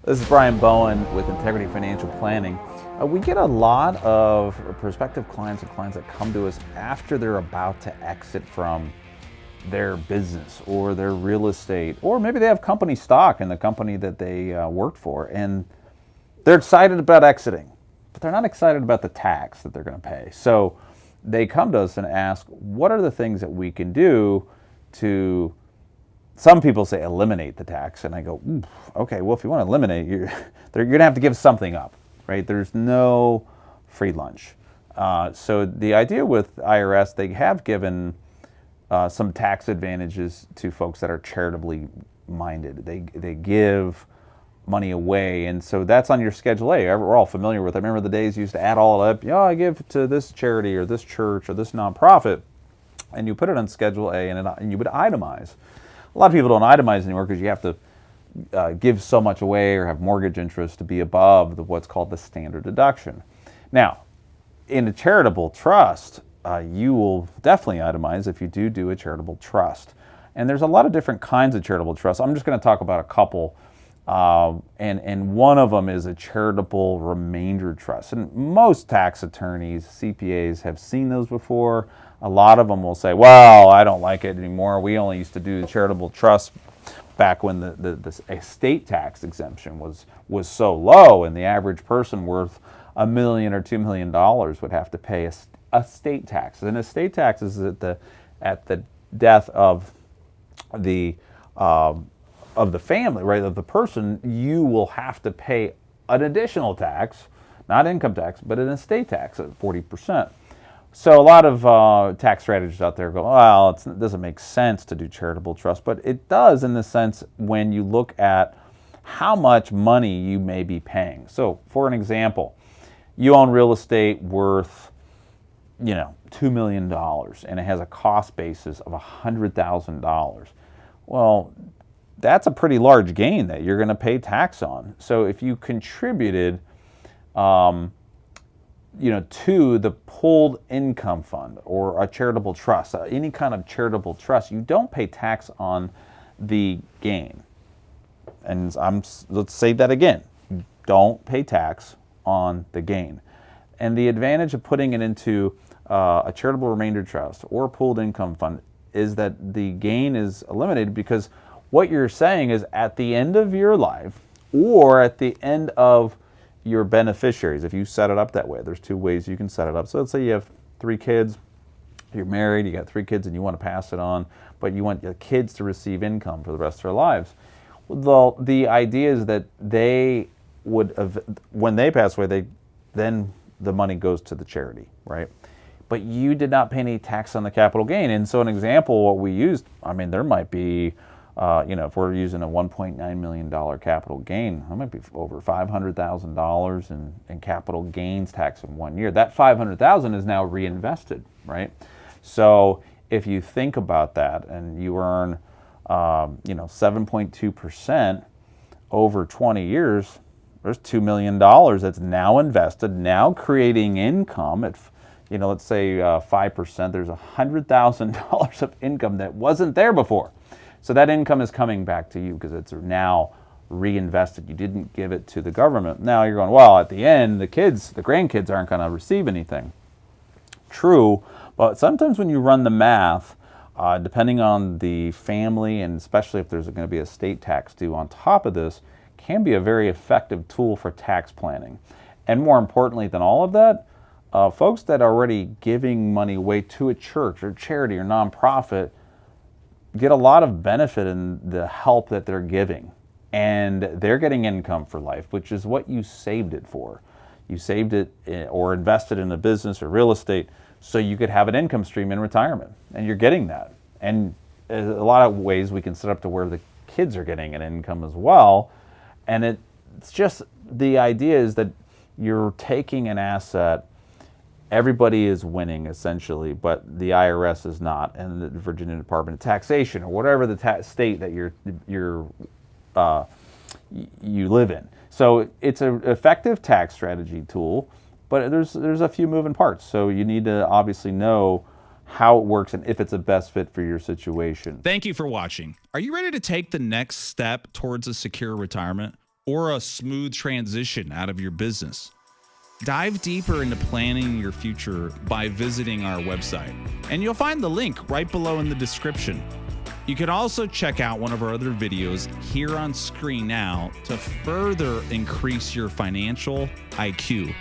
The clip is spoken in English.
This is Brian Bowen with Integrity Financial Planning. We get a lot of prospective clients and clients that come to us after they're about to exit from their business or their real estate, or maybe they have company stock in the company that they worked for, and they're excited about exiting, but they're not excited about the tax that they're going to pay. So they come to us and ask, what are the things that we can do to, some people say eliminate the tax, and I go, okay, well, if you want to eliminate, you're going to have to give something up, right? There's no free lunch. So the idea with IRS, they have given some tax advantages to folks that are charitably minded. They give money away, and so that's on your Schedule A. We're all familiar with it. I remember the days you used to add all up. I give to this charity or this church or this nonprofit, and you put it on Schedule A, and you would itemize. A lot of people don't itemize anymore because you have to give so much away or have mortgage interest to be above what's called the standard deduction. Now, in a charitable trust, you will definitely itemize if you do a charitable trust. And there's a lot of different kinds of charitable trusts. I'm just going to talk about a couple. And one of them is a charitable remainder trust. And most tax attorneys, CPAs, have seen those before. A lot of them will say, well, I don't like it anymore. We only used to do the charitable trust back when the estate tax exemption was so low, and the average person worth $1 million or $2 million would have to pay a estate tax. And estate tax is at the death of the family, right, of the person. You will have to pay an additional tax, not income tax, but an estate tax at 40%. So a lot of tax strategists out there go, well, it doesn't make sense to do charitable trust, but it does in the sense when you look at how much money you may be paying. So for an example, you own real estate worth, $2 million, and it has a cost basis of $100,000. Well, that's a pretty large gain that you're going to pay tax on. So if you contributed, to the pooled income fund or a charitable trust, any kind of charitable trust, you don't pay tax on the gain. And let's say that again. Don't pay tax on the gain. And the advantage of putting it into a charitable remainder trust or a pooled income fund is that the gain is eliminated, because what you're saying is at the end of your life or at the end of your beneficiaries, if you set it up that way, there's two ways you can set it up. So let's say you have 3 kids, you're married, you got 3 kids, and you want to pass it on, but you want your kids to receive income for the rest of their lives. Well, the idea is that they would, when they pass away, then the money goes to the charity, right? But you did not pay any tax on the capital gain. And so an example, what we used, there might be, if we're using a $1.9 million capital gain, that might be over $500,000 in capital gains tax in 1 year. That $500,000 is now reinvested, right? So if you think about that, and you earn, 7.2% over 20 years, there's $2 million that's now invested, now creating income at, let's say 5%. There's $100,000 of income that wasn't there before. So that income is coming back to you because it's now reinvested. You didn't give it to the government. Now you're going, well, at the end, the grandkids aren't going to receive anything. True, but sometimes when you run the math, depending on the family, and especially if there's going to be a state tax due on top of this, can be a very effective tool for tax planning. And more importantly than all of that, folks that are already giving money away to a church or charity or nonprofit get a lot of benefit in the help that they're giving. And they're getting income for life, which is what you saved it for. You saved it or invested in a business or real estate so you could have an income stream in retirement. And you're getting that. And a lot of ways we can set up to where the kids are getting an income as well. And it's just, the idea is that you're taking an asset. Everybody is winning essentially, but the IRS is not, and the Virginia Department of Taxation or whatever the state that you live in. So it's an effective tax strategy tool, but there's a few moving parts. So you need to obviously know how it works and if it's a best fit for your situation. Thank you for watching. Are you ready to take the next step towards a secure retirement? or a smooth transition out of your business. Dive deeper into planning your future by visiting our website, and you'll find the link right below in the description. You can also check out one of our other videos here on screen now to further increase your financial IQ.